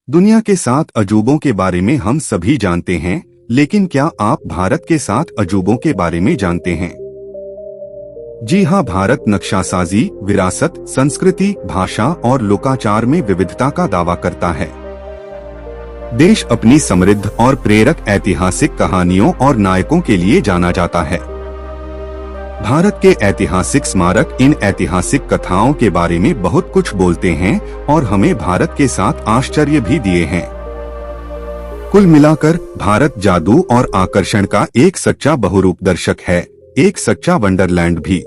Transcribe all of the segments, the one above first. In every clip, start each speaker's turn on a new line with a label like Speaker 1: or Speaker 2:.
Speaker 1: दुनिया के 7 अजूबों के बारे में हम सभी जानते हैं, लेकिन क्या आप भारत के 7 अजूबों के बारे में जानते हैं? जी हाँ, भारत नक्शासाजी, विरासत, संस्कृति, भाषा और लोकाचार में विविधता का दावा करता है। देश अपनी समृद्ध और प्रेरक ऐतिहासिक कहानियों और नायकों के लिए जाना जाता है। भारत के ऐतिहासिक स्मारक इन ऐतिहासिक कथाओं के बारे में बहुत कुछ बोलते हैं और हमें भारत के 7 आश्चर्य भी दिए हैं। कुल मिलाकर भारत जादू और आकर्षण का एक सच्चा बहुरूप दर्शक है, एक सच्चा वंडरलैंड भी।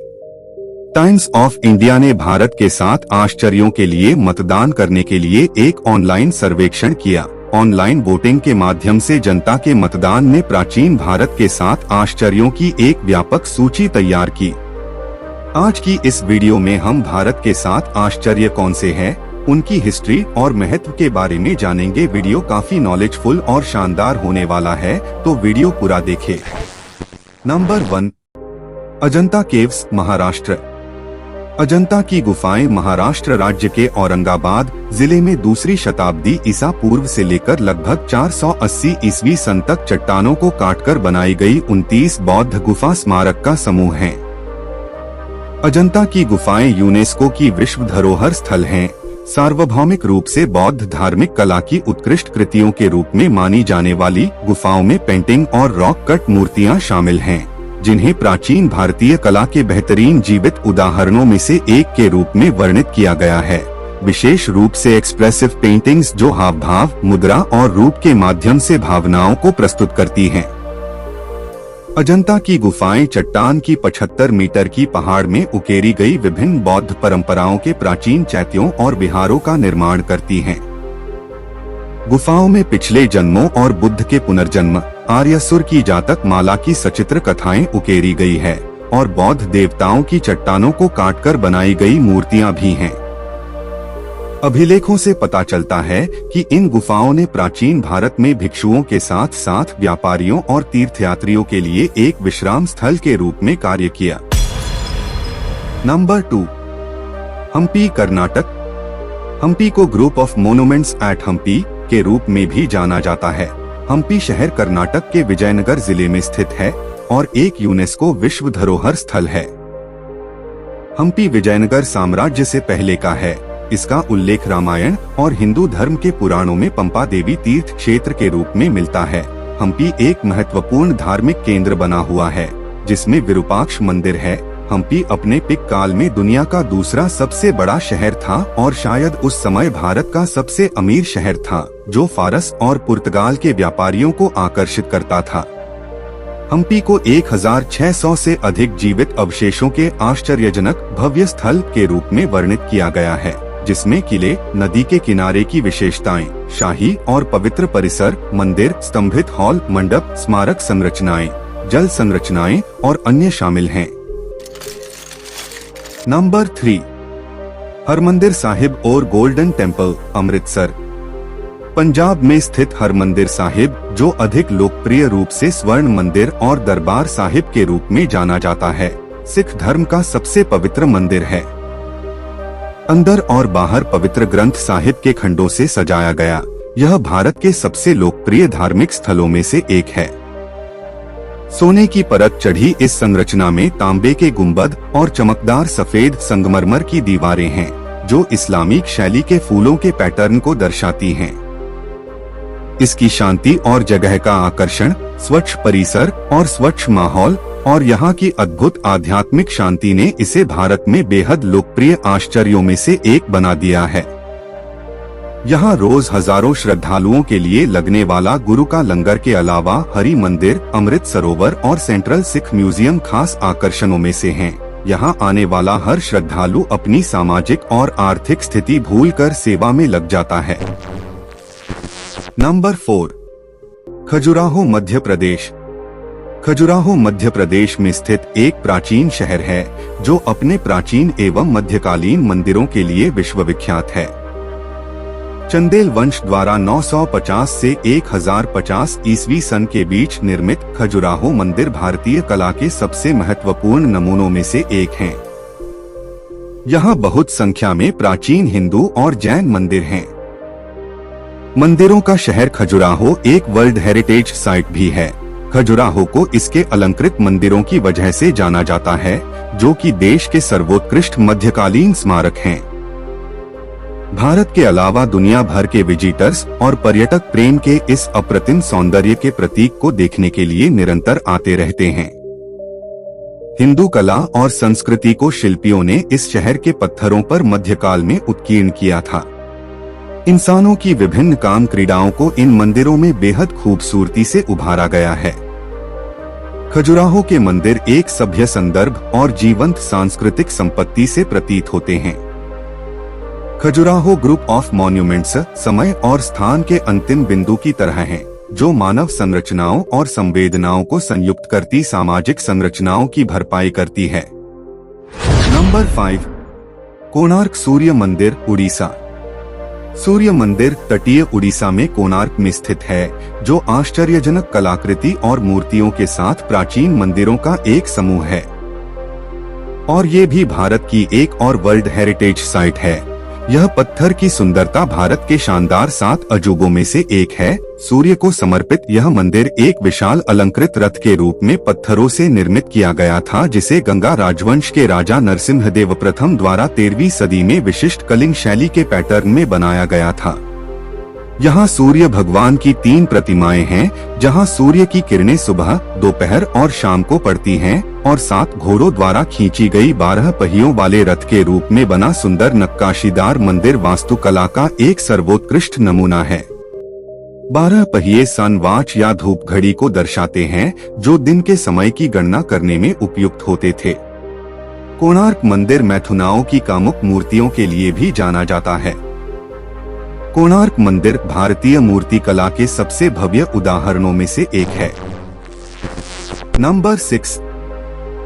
Speaker 1: टाइम्स ऑफ इंडिया ने भारत के 7 आश्चर्यों के लिए मतदान करने के लिए एक ऑनलाइन सर्वेक्षण किया। ऑनलाइन वोटिंग के माध्यम से जनता के मतदान ने प्राचीन भारत के 7 आश्चर्यों की एक व्यापक सूची तैयार की। आज की इस वीडियो में हम भारत के 7 आश्चर्य कौन से हैं, उनकी हिस्ट्री और महत्व के बारे में जानेंगे। वीडियो काफी नॉलेजफुल और शानदार होने वाला है, तो वीडियो पूरा देखें। Number 1, Ajanta caves, Maharashtra. अजंता की गुफाएं महाराष्ट्र राज्य के औरंगाबाद जिले में 2री शताब्दी ईसा पूर्व से लेकर लगभग 480 ईस्वी सन तक चट्टानों को काटकर बनाई गई 29 बौद्ध गुफा स्मारक का समूह हैं। अजंता की गुफाएं यूनेस्को की विश्व धरोहर स्थल हैं। सार्वभौमिक रूप से बौद्ध धार्मिक कला की उत्कृष्ट कृतियों के रूप में मानी जाने वाली गुफाओं में पेंटिंग और रॉक कट मूर्तियां शामिल हैं, जिन्हें प्राचीन भारतीय कला के बेहतरीन जीवित उदाहरणों में से एक के रूप में वर्णित किया गया है। विशेष रूप से एक्सप्रेसिव पेंटिंग्स जो हाव भाव, मुद्रा और रूप के माध्यम से भावनाओं को प्रस्तुत करती हैं। अजंता की गुफाएं चट्टान की 75 मीटर की पहाड़ में उकेरी गई विभिन्न बौद्ध परंपराओं के प्राचीन चैत्यों और विहारों का निर्माण करती हैं। गुफाओं में पिछले जन्मों और बुद्ध के पुनर्जन्म, आर्यसुर की जातक माला की सचित्र कथाएं उकेरी गई है और बौद्ध देवताओं की चट्टानों को काटकर बनाई गई मूर्तियां भी हैं। अभिलेखों से पता चलता है कि इन गुफाओं ने प्राचीन भारत में भिक्षुओं के साथ साथ व्यापारियों और तीर्थयात्रियों के लिए एक विश्राम स्थल के रूप में कार्य किया। नंबर 2, हम्पी, कर्नाटक। हम्पी को group of monuments at Hampi के रूप में भी जाना जाता है। हम्पी शहर कर्नाटक के विजयनगर जिले में स्थित है और एक यूनेस्को विश्व धरोहर स्थल है। हम्पी विजयनगर साम्राज्य से पहले का है। इसका उल्लेख रामायण और हिंदू धर्म के पुराणों में पंपा देवी तीर्थ क्षेत्र के रूप में मिलता है। हम्पी एक महत्वपूर्ण धार्मिक केंद्र बना हुआ है, जिसमें विरूपाक्ष मंदिर है। हम्पी अपने पिक काल में दुनिया का दूसरा सबसे बड़ा शहर था और शायद उस समय भारत का सबसे अमीर शहर था, जो फारस और पुर्तगाल के व्यापारियों को आकर्षित करता था। हम्पी को 1600 से अधिक जीवित अवशेषों के आश्चर्यजनक भव्य स्थल के रूप में वर्णित किया गया है, जिसमें किले, नदी के किनारे की विशेषताएं, शाही और पवित्र परिसर, मंदिर, स्तंभित हॉल, मंडप, स्मारक संरचनाएं, जल संरचनाएं और अन्य शामिल हैं। नंबर 3, हरमंदिर साहिब और गोल्डन टेम्पल, अमृतसर। पंजाब में स्थित हरमंदिर साहिब, जो अधिक लोकप्रिय रूप से स्वर्ण मंदिर और दरबार साहिब के रूप में जाना जाता है, सिख धर्म का सबसे पवित्र मंदिर है। अंदर और बाहर पवित्र ग्रंथ साहिब के खंडों से सजाया गया यह भारत के सबसे लोकप्रिय धार्मिक स्थलों में से एक है। सोने की परत चढ़ी इस संरचना में तांबे के गुंबद और चमकदार सफेद संगमरमर की दीवारें हैं, जो इस्लामिक शैली के फूलों के पैटर्न को दर्शाती हैं। इसकी शांति और जगह का आकर्षण, स्वच्छ परिसर और स्वच्छ माहौल और यहाँ की अद्भुत आध्यात्मिक शांति ने इसे भारत में बेहद लोकप्रिय आश्चर्यों में से एक बना दिया है। यहाँ रोज हजारों श्रद्धालुओं के लिए लगने वाला गुरु का लंगर के अलावा हरि मंदिर, अमृत सरोवर और सेंट्रल सिख म्यूजियम खास आकर्षणों में से हैं। यहाँ आने वाला हर श्रद्धालु अपनी सामाजिक और आर्थिक स्थिति भूलकर सेवा में लग जाता है। नंबर 4, खजुराहो, मध्य प्रदेश। खजुराहो मध्य प्रदेश में स्थित एक प्राचीन शहर है, जो अपने प्राचीन एवं मध्यकालीन मंदिरों के लिए विश्वविख्यात है। चंदेल वंश द्वारा 950 से 1050 ईस्वी सन के बीच निर्मित खजुराहो मंदिर भारतीय कला के सबसे महत्वपूर्ण नमूनों में से एक हैं। यहाँ बहुत संख्या में प्राचीन हिंदू और जैन मंदिर हैं। मंदिरों का शहर खजुराहो एक वर्ल्ड हेरिटेज साइट भी है। खजुराहो को इसके अलंकृत मंदिरों की वजह से जाना जाता है, जो कि देश के सर्वोत्कृष्ट मध्यकालीन स्मारक हैं। भारत के अलावा दुनिया भर के विजिटर्स और पर्यटक प्रेम के इस अप्रतिम सौंदर्य के प्रतीक को देखने के लिए निरंतर आते रहते हैं। हिंदू कला और संस्कृति को शिल्पियों ने इस शहर के पत्थरों पर मध्यकाल में उत्कीर्ण किया था। इंसानों की विभिन्न काम क्रीड़ाओं को इन मंदिरों में बेहद खूबसूरती से उभारा गया है। खजुराहो के मंदिर एक सभ्य संदर्भ और जीवंत सांस्कृतिक संपत्ति से प्रतीत होते हैं। खजुराहो ग्रुप ऑफ मॉन्यूमेंट्स समय और स्थान के अंतिम बिंदु की तरह हैं, जो मानव संरचनाओं और संवेदनाओं को संयुक्त करती सामाजिक संरचनाओं की भरपाई करती है। नंबर 5, कोणार्क सूर्य मंदिर, उड़ीसा। सूर्य मंदिर तटीय उड़ीसा में कोणार्क में स्थित है, जो आश्चर्यजनक कलाकृति और मूर्तियों के साथ प्राचीन मंदिरों का एक समूह है। और ये भी भारत की एक और वर्ल्ड हेरिटेज साइट है। यह पत्थर की सुंदरता भारत के शानदार 7 अजूबों में से एक है। सूर्य को समर्पित यह मंदिर एक विशाल अलंकृत रथ के रूप में पत्थरों से निर्मित किया गया था, जिसे गंगा राजवंश के राजा नरसिम्हदेव प्रथम द्वारा 13वीं सदी में विशिष्ट कलिंग शैली के पैटर्न में बनाया गया था। यहाँ सूर्य भगवान की 3 प्रतिमाएं हैं, जहाँ सूर्य की किरणें सुबह, दोपहर और शाम को पड़ती हैं, और 7 घोड़ों द्वारा खींची गई 12 पहियों वाले रथ के रूप में बना सुंदर नक्काशीदार मंदिर वास्तुकला का एक सर्वोत्कृष्ट नमूना है। 12 पहिए सन वॉच या धूप घड़ी को दर्शाते हैं, जो दिन के समय की गणना करने में उपयुक्त होते थे। कोणार्क मंदिर मैथुनाओं की कामुक मूर्तियों के लिए भी जाना जाता है। कोणार्क मंदिर भारतीय मूर्तिकला के सबसे भव्य उदाहरणों में से एक है। नंबर 6,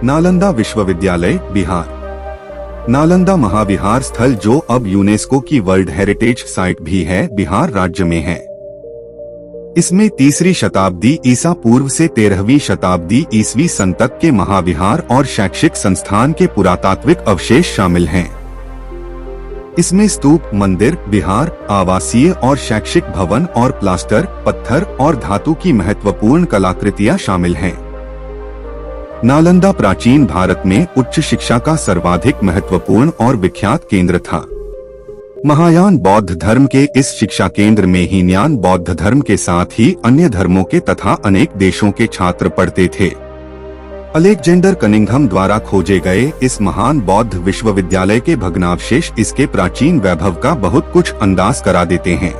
Speaker 1: नालंदा विश्वविद्यालय, बिहार। नालंदा महाविहार स्थल, जो अब यूनेस्को की वर्ल्ड हेरिटेज साइट भी है, बिहार राज्य में है। इसमें 3री शताब्दी ईसा पूर्व से 13वीं शताब्दी ईसवी सन तक के महाविहार और शैक्षिक संस्थान के पुरातात्विक अवशेष शामिल हैं। इसमें स्तूप, मंदिर, विहार, आवासीय और शैक्षिक भवन और प्लास्टर, पत्थर और धातु की महत्वपूर्ण कलाकृतियां शामिल हैं। नालंदा प्राचीन भारत में उच्च शिक्षा का सर्वाधिक महत्वपूर्ण और विख्यात केंद्र था। महायान बौद्ध धर्म के इस शिक्षा केंद्र में हीनयान बौद्ध धर्म के साथ ही अन्य धर्मों के तथा अनेक देशों के छात्र पढ़ते थे। अलेक्जेंडर कनिंघम द्वारा खोजे गए इस महान बौद्ध विश्वविद्यालय के भग्नावशेष इसके प्राचीन वैभव का बहुत कुछ अंदाज करा देते हैं।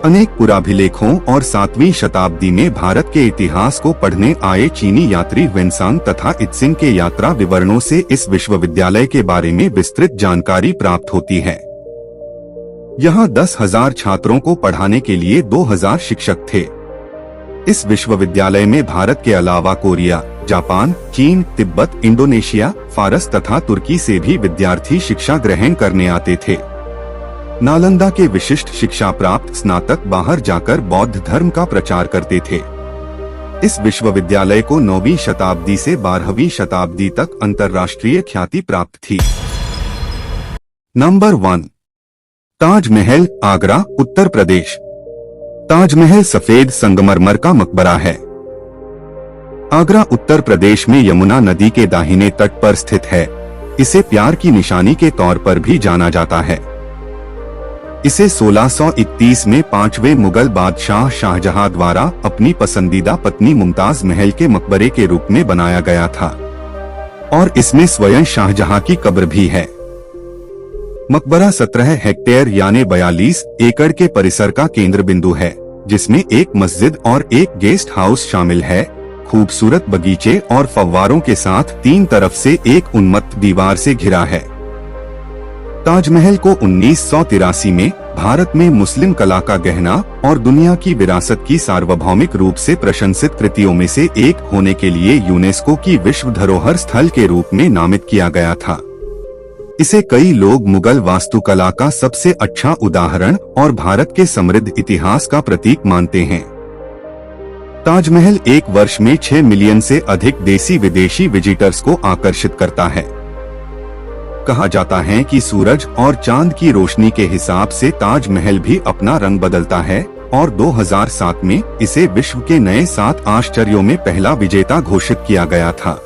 Speaker 1: अनेक पुराभिलेखों और 7वीं शताब्दी में भारत के इतिहास को पढ़ने आए चीनी यात्री वेनसांग तथा इत्सिंग के यात्रा विवरणों से इस विश्वविद्यालय के बारे में विस्तृत जानकारी प्राप्त होती है। यहाँ 10,000 छात्रों को पढ़ाने के लिए 2,000 शिक्षक थे। इस विश्वविद्यालय में भारत के अलावा कोरिया, जापान, चीन, तिब्बत, इंडोनेशिया, फारस तथा तुर्की से भी विद्यार्थी शिक्षा ग्रहण करने आते थे। नालंदा के विशिष्ट शिक्षा प्राप्त स्नातक बाहर जाकर बौद्ध धर्म का प्रचार करते थे। इस विश्वविद्यालय को 9वीं शताब्दी से 12वीं शताब्दी तक अंतर्राष्ट्रीय ख्याति प्राप्त थी। नंबर 1, ताजमहल, आगरा, उत्तर प्रदेश। ताजमहल सफेद संगमरमर का मकबरा है। आगरा उत्तर प्रदेश में यमुना नदी के दाहिने तट पर स्थित है। इसे प्यार की निशानी के तौर पर भी जाना जाता है। इसे 1631 में 5वें मुगल बादशाह शाहजहां द्वारा अपनी पसंदीदा पत्नी मुमताज महल के मकबरे के रूप में बनाया गया था, और इसमें स्वयं शाहजहां की कब्र भी है। मकबरा 17 हेक्टेयर यानी 42 एकड़ के परिसर का केंद्र बिंदु है, जिसमें एक मस्जिद और एक गेस्ट हाउस शामिल है। खूबसूरत बगीचे और फव्वारों के साथ 3 तरफ से एक उन्मत्त दीवार से घिरा है। ताजमहल को 1983 में भारत में मुस्लिम कला का गहना और दुनिया की विरासत की सार्वभौमिक रूप से प्रशंसित कृतियों में से एक होने के लिए यूनेस्को की विश्व धरोहर स्थल के रूप में नामित किया गया था। इसे कई लोग मुगल वास्तुकला का सबसे अच्छा उदाहरण और भारत के समृद्ध इतिहास का प्रतीक मानते हैं। ताजमहल एक वर्ष में 6 मिलियन से अधिक देसी विदेशी विजिटर्स को आकर्षित करता है। कहा जाता है कि सूरज और चांद की रोशनी के हिसाब से ताजमहल भी अपना रंग बदलता है और 2007 में इसे विश्व के नए 7 आश्चर्यों में पहला विजेता घोषित किया गया था।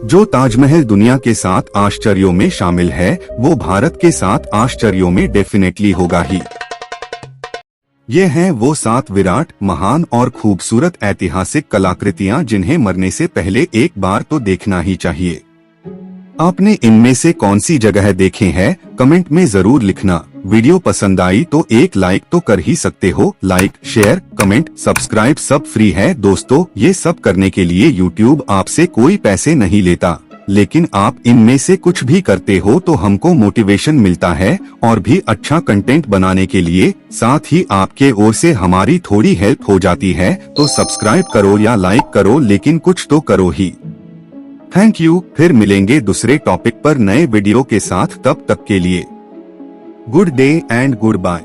Speaker 1: जो ताजमहल दुनिया के 7 आश्चर्यों में शामिल है वो भारत के 7 आश्चर्यों में डेफिनेटली होगा ही। ये हैं वो 7 विराट, महान और खूबसूरत ऐतिहासिक कलाकृतियां जिन्हें मरने से पहले एक बार तो देखना ही चाहिए। आपने इनमें से कौन सी जगह देखे हैं कमेंट में जरूर लिखना। वीडियो पसंद आई तो एक लाइक तो कर ही सकते हो। लाइक, शेयर, कमेंट, सब्सक्राइब सब फ्री है दोस्तों। ये सब करने के लिए YouTube आपसे कोई पैसे नहीं लेता, लेकिन आप इनमें से कुछ भी करते हो तो हमको मोटिवेशन मिलता है और भी अच्छा कंटेंट बनाने के लिए। साथ ही आपके ओर से हमारी थोड़ी हेल्प हो जाती है, तो सब्सक्राइब करो या लाइक करो, लेकिन कुछ तो करो ही। Thank you. फिर मिलेंगे दूसरे टॉपिक पर नए वीडियो के साथ। तब तक के लिए good day and good bye.